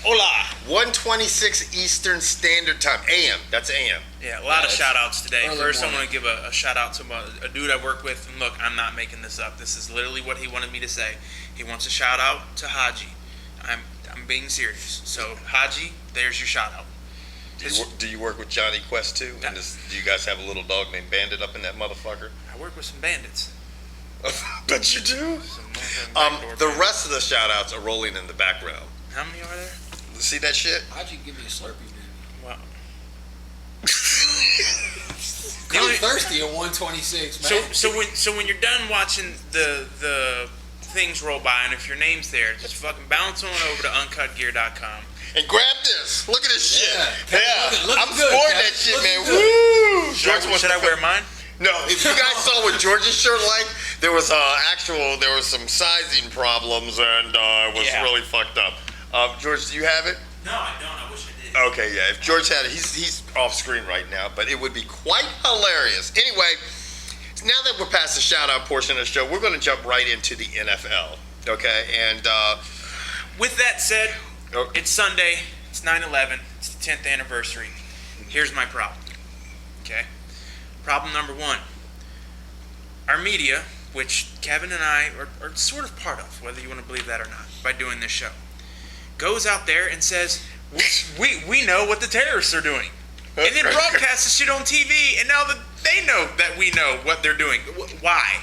Hola. 1:26 Eastern Standard Time. AM. That's AM. Yeah, a lot of shout-outs today. First, morning. I want to give a shout-out to a dude I work with. And look, I'm not making this up. This is literally what he wanted me to say. He wants a shout-out to Haji. I'm being serious. So, Haji, there's your shout-out. Do you work with Johnny Quest too? And do you guys have a little dog named Bandit up in that motherfucker? I work with some bandits. Bet you do. The rest of the shout-outs are rolling in the background. How many are there? See that shit? How'd you give me a Slurpee, man? Wow. I'm thirsty at 1:26, man. So when you're done watching the things roll by, and if your name's there, just fucking bounce on over to uncutgear.com. And grab this. Look at this shit. Yeah. Looking I'm good, sporting Kevin. that shit, Looking man. good. Woo! Should I wear mine? No, if you guys saw what George's shirt like, there was some sizing problems, and it was really fucked up. George, do you have it? No, I don't. I wish I did. Okay, yeah. If George had it, he's off screen right now, but it would be quite hilarious. Anyway, now that we're past the shout-out portion of the show, we're going to jump right into the NFL, okay? And with that said, it's Sunday. It's 9/11. It's the 10th anniversary. Here's my problem, okay? Problem number one. Our media, which Kevin and I are sort of part of, whether you want to believe that or not, by doing this show, goes out there and says, we know what the terrorists are doing. And then broadcasts the shit on TV, and now that they know that we know what they're doing. Why?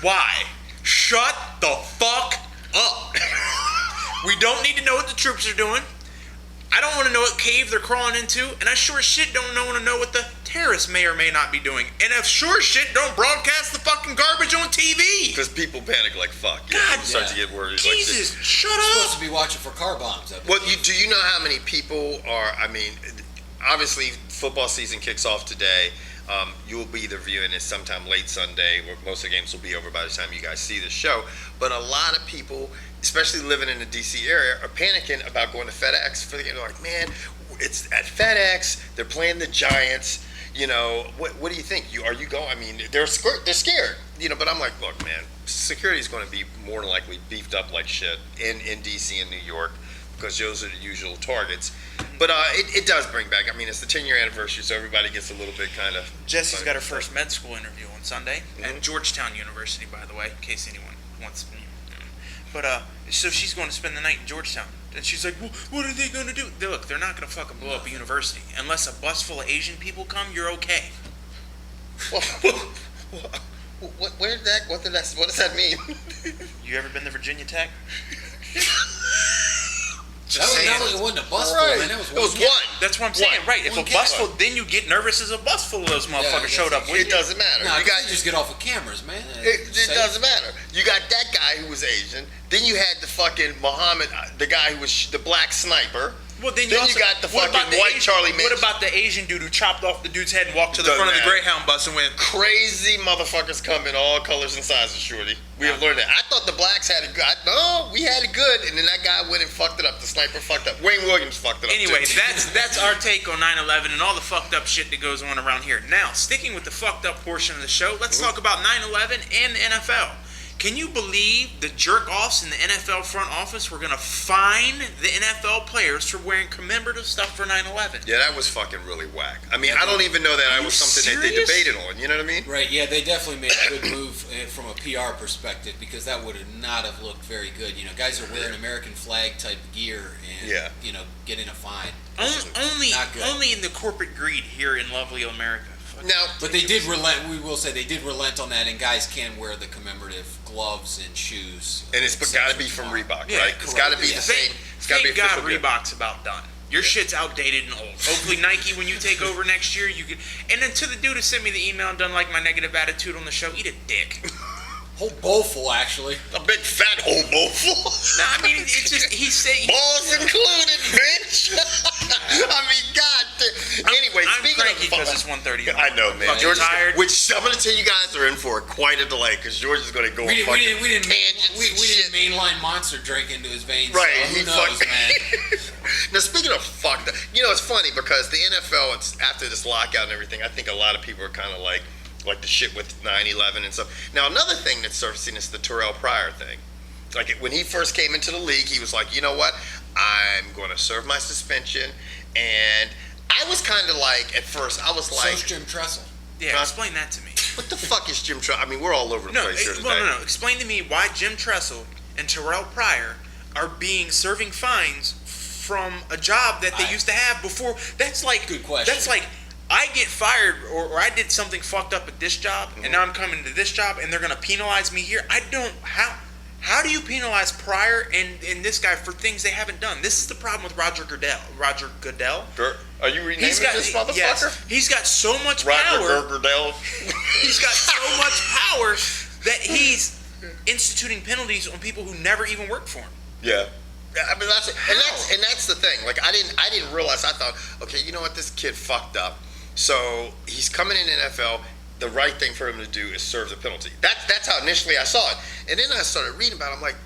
Why? Shut the fuck up. We don't need to know what the troops are doing. I don't want to know what cave they're crawling into, and I sure as shit don't want to know what the terrorists may or may not be doing. And if sure as shit don't broadcast the fucking garbage on TV. Because people panic like fuck. God, start to get worried. Jesus, like shut You're up. supposed to be watching for car bombs. Well, do you know how many people are? I mean, obviously, football season kicks off today. You will be either viewing it sometime late Sunday, where most of the games will be over by the time you guys see the show. But a lot of people, especially living in the DC area, are panicking about going to FedEx for the game. They're like, man, it's at FedEx. They're playing the Giants. You know, what do you think? Are you going? I mean, they're scared. You know, but I'm like, look, man, security is going to be more than likely beefed up like shit in DC and New York, because those are the usual targets. But it does bring back, I mean, it's the 10-year anniversary, so everybody gets a little bit kind of... Jesse's got her first med school interview on Sunday at Georgetown University, by the way, in case anyone wants to. But, so she's going to spend the night in Georgetown. And she's like, well, what are they going to do? Look, they're not going to fucking blow up a university. Unless a bus full of Asian people come, you're okay. What does that mean? You ever been to Virginia Tech? It wasn't a bus full, man. That was one. That's what I'm saying. Right. If a bus full, then you get nervous as a bus full of those motherfuckers showed up. It doesn't matter. No, you just get off of cameras, man. It doesn't matter. You got that guy who was Asian. Then you had the fucking Muhammad, the guy who was the black sniper. Well, then you got the fucking white Charlie Manson. What about the Asian dude who chopped off the dude's head and walked to the front of the Greyhound bus and went... Crazy motherfuckers come in all colors and sizes, shorty. We have learned that. I thought the blacks had it good. No, we had it good, and then that guy went and fucked it up. The sniper fucked up. Wayne Williams fucked it up. Anyway, too. that's our take on 9/11 and all the fucked up shit that goes on around here. Now, sticking with the fucked up portion of the show, let's talk about 9/11 and the NFL. Can you believe the jerk-offs in the NFL front office were going to fine the NFL players for wearing commemorative stuff for 9/11? Yeah, that was fucking really whack. I mean, I don't even know that was something that they debated on. You know what I mean? Right, yeah, they definitely made a good move from a PR perspective, because that would not have looked very good. You know, guys are wearing American flag type gear and, you know, getting a fine. Only in the corporate greed here in lovely America. Now, but they did relent. We will say they did relent on that, and guys can wear the commemorative gloves and shoes. And it's got to be from Reebok, right? It's got to be the same. It's got to be official. Thank God Reebok's about done. Your shit's outdated and old. Hopefully Nike, when you take over next year, you can. And then to the dude who sent me the email and done like my negative attitude on the show, eat a dick. Whole bowl full, actually. A big fat whole bowl full. No, I mean, it's just, he said... Balls included, bitch. I mean, God. Anyway, I'm speaking cranky of... because it's 1:30. I know, man. George tired. Which I'm going to tell you guys are in for quite a delay, because George is going to go on fucking tangents we didn't mainline monster drink into his veins. Right. So who knows, man. Now, speaking of fucked up... You know, it's funny, because the NFL, after this lockout and everything, I think a lot of people are kind of like the shit with 9/11 and stuff. Now, another thing that's surfacing is the Terrell Pryor thing. Like, when he first came into the league, he was like, you know what? I'm going to serve my suspension. And I was kind of like, at first, I was like... So's Jim Tressel. Yeah, explain that to me. What the fuck is Jim Tressel? I mean, we're all over the place here today. No. Explain to me why Jim Tressel and Terrell Pryor are serving fines from a job that they used to have before. That's like... Good question. That's like... I get fired or I did something fucked up at this job, and now I'm coming to this job and they're going to penalize me here. I don't... How do you penalize Pryor and this guy for things they haven't done? This is the problem with Roger Goodell. Are you renaming this motherfucker? Yes, he's got so much Roger power. Goodell. He's got so much power that he's instituting penalties on people who never even worked for him. Yeah. I mean, that's the thing. Like, I didn't realize. I thought, okay, you know what? This kid fucked up. So he's coming in the NFL. The right thing for him to do is serve the penalty. That's how initially I saw it. And then I started reading about it. I'm like,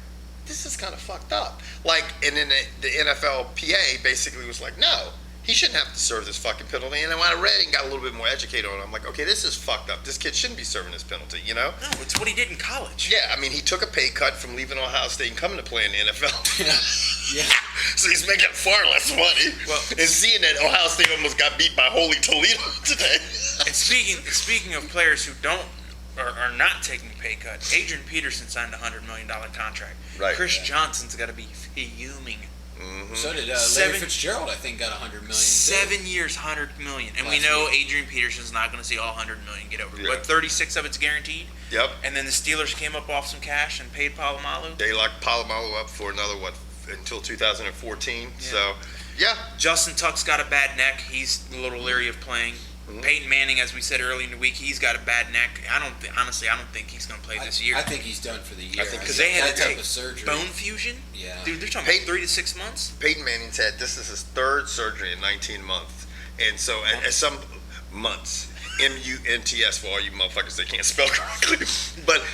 this is kind of fucked up. Like, and then the NFLPA basically was like, no, he shouldn't have to serve this fucking penalty. And then when I read it and got a little bit more educated on it, I'm like, okay, this is fucked up. This kid shouldn't be serving this penalty, you know? No, it's what he did in college. Yeah, I mean, he took a pay cut from leaving Ohio State and coming to play in the NFL. Yeah. So he's making far less money. Well, and seeing that Ohio State almost got beat by Holy Toledo today. And speaking of players who don't are not taking a pay cut, Adrian Peterson signed a $100 million contract. Right. Chris Johnson's got to be fuming. Mm-hmm. So did Larry Fitzgerald, I think, got $100 million. 7 years, $100 million. And we know Adrian Peterson's not going to see all $100 million get over. Yeah. But 36 of it's guaranteed. Yep. And then the Steelers came up off some cash and paid Palomalu. They locked Palomalu up for another, until 2014. Yeah. So, yeah. Justin Tuck's got a bad neck. He's a little leery of playing. Mm-hmm. Peyton Manning, as we said early in the week, he's got a bad neck. Honestly, I don't think he's going to play this year. I think he's done for the year. Because they had to take surgery. Bone fusion. Yeah. Dude, they're talking about 3 to 6 months. Peyton Manning's had, this is his third surgery in 19 months. And so, at some months, MUNTS for all you motherfuckers that can't spell correctly. But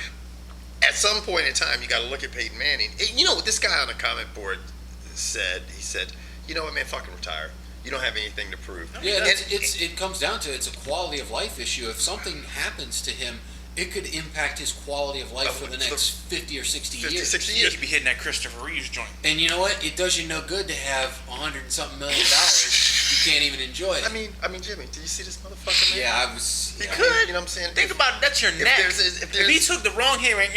at some point in time, you got to look at Peyton Manning. You know what this guy on the comment board said? He said, you know what, man, fucking retire. You don't have anything to prove. Yeah, it comes down to it's a quality of life issue. If something happens to him, it could impact his quality of life for the next 50 or 60 years. 60 He years. could be hitting that Christopher Reeves joint. And you know what? It does you no good to have $100-something million. You can't even enjoy it. I mean, Jimmy, did you see this motherfucker, man? Yeah, I was. He Yeah. could. You know what I'm saying? Think about it. That's your neck. If he took the wrong hit, right,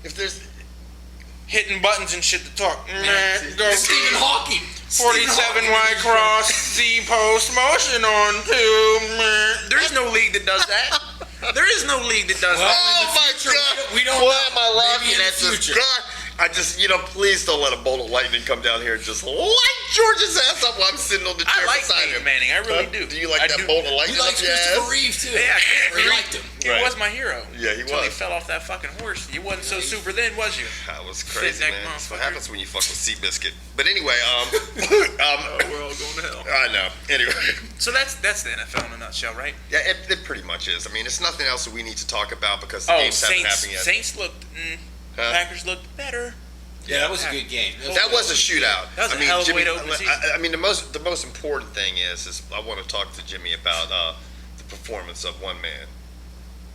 if there's hitting buttons and shit to talk. Go Stephen Hawking. 47 wide cross, C post, motion on 2. There's no league that does that. There is no league that does that. Oh my God! We don't Why know. am I laughing Maybe in at the this future. guy? I just, please don't let a bolt of lightning come down here and just light George's ass up while I'm sitting on the chair I like beside Peyton him. Manning. I really do. Do you like that bolt of lightning He likes up your Christopher ass? Reeve too. Yeah, He liked him. He Right. was my hero. Yeah, he Until he was. fell off that fucking horse. You wasn't so super then, was you? That was crazy, Fit neck man. That's what motherfucker. happens when you fuck with Seabiscuit. But anyway, We're all going to hell. I know. Anyway, So that's the NFL in a nutshell, right? yeah, it pretty much is. I mean, it's nothing else that we need to talk about because the games haven't happened yet. Saints looked. Huh? Packers looked better. Yeah, that was a good game. That was a shootout. That was a hell of a way to open the season. I mean, the most important thing is I want to talk to Jimmy about the performance of one man,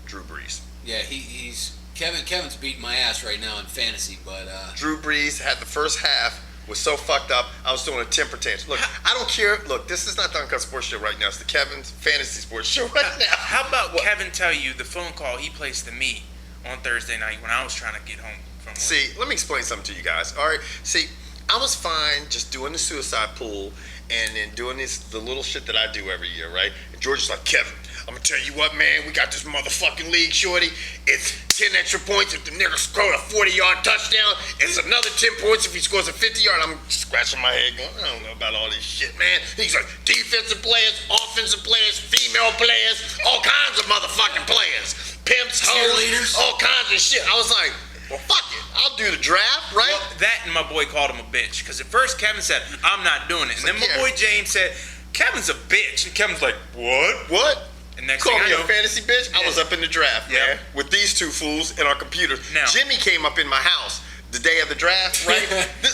Drew Brees. Yeah, he's Kevin's beating my ass right now in fantasy, but Drew Brees had the first half was so fucked up. I was doing a temper tantrum. Look, I don't care. Look, this is not the Uncut Sports Show right now. It's the Kevin's Fantasy Sports Show right now. How about Kevin tell you the phone call he placed to me on Thursday night when I was trying to get home from work? See, let me explain something to you guys. All right. See, I was fine just doing the suicide pool and then doing the little shit that I do every year, right? And George is like, Kevin, I'm gonna tell you what, man, we got this motherfucking league, shorty. It's 10 extra points if the nigga scored a 40-yard touchdown. It's another 10 points if he scores a 50-yard. I'm scratching my head going, I don't know about all this shit, man. He's like, defensive players, offensive players, female players, all kinds of motherfucking players. Pimps, hoes, Cheerleaders. all kinds of shit. I was like, well, fuck it. I'll do the draft, right? Well, that and my boy called him a bitch. Because at first Kevin said, I'm not doing it. And then my boy James said, Kevin's a bitch. And Kevin's like, what? What? And next Call thing I me a know, fantasy bitch? I was up in the draft, Yeah. man, with these two fools and our computers. Now- Jimmy came up in my house the day of the draft, right?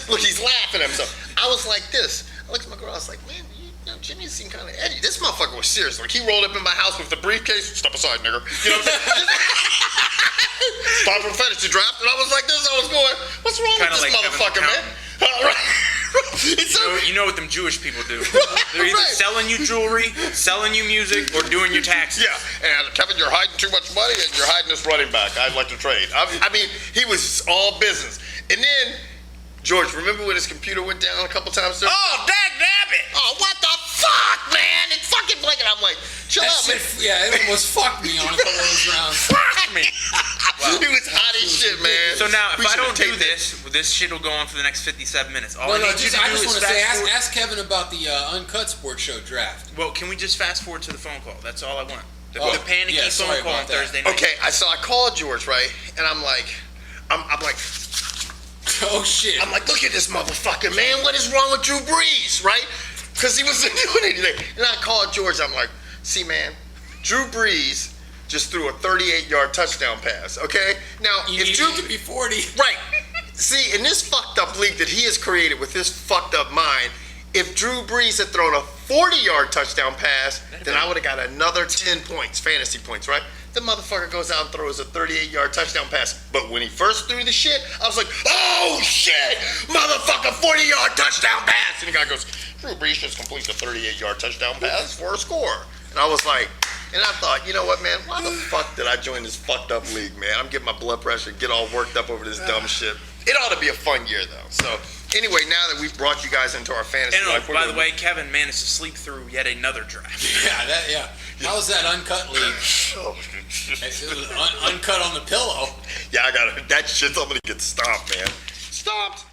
Look, he's laughing at himself. I was like this. I looked at my girl. I was like, man, Jimmy seemed kind of edgy. This motherfucker was serious. Like, he rolled up in my house with the briefcase. Step aside, nigga. You know what I'm saying? Stop from fantasy draft. And I was like this. I was going, what's wrong Kinda with this like Kevin's motherfucker, man? accountant. You know what them Jewish people do. They're either selling you jewelry, selling you music, or doing your taxes. Yeah, and Kevin, you're hiding too much money, and you're hiding this running back. I'd like to trade. I mean, he was all business. And then, George, remember when his computer went down a couple times? Oh, dag nabbit! Oh, what the fuck, man? It's fucking blinking. I'm like, chill out, man. It almost fucked me on a couple of those rounds. Fuck me. He was hot as shit, man. So now, if I don't do this shit will go on for the next 57 minutes. I just want to say, ask Kevin about the Uncut Sports Show draft. Well, can we just fast forward to the phone call? That's all I want. The panicky phone call on Thursday night. Okay, so I called George, right? And I'm like, oh shit. I'm like, look at this motherfucker, man. What is wrong with Drew Brees, right? Because he wasn't doing anything. And I called George. I'm like, see, man, Drew Brees just threw a 38-yard touchdown pass, okay? Now, if Drew could be 40. Right. See, in this fucked up league that he has created with his fucked up mind, if Drew Brees had thrown a 40-yard touchdown pass, then I would have got another 10 points, fantasy points, right? The motherfucker goes out and throws a 38-yard touchdown pass. But when he first threw the shit, I was like, oh shit, motherfucker, 40-yard touchdown pass. And the guy goes, Drew Brees just completes a 38-yard touchdown pass for a score. And I was like, and I thought, you know what, man, why the fuck did I join this fucked up league, man? I'm getting my blood pressure, get all worked up over this dumb shit. It ought to be a fun year, though. So, anyway, now that we've brought you guys into our fantasy life. By the way, Kevin managed to sleep through yet another draft. Yeah. How was that Uncut league? Uncut on the pillow. Yeah, I got it. That shit's, I'm going to get stomped, man. Stomped.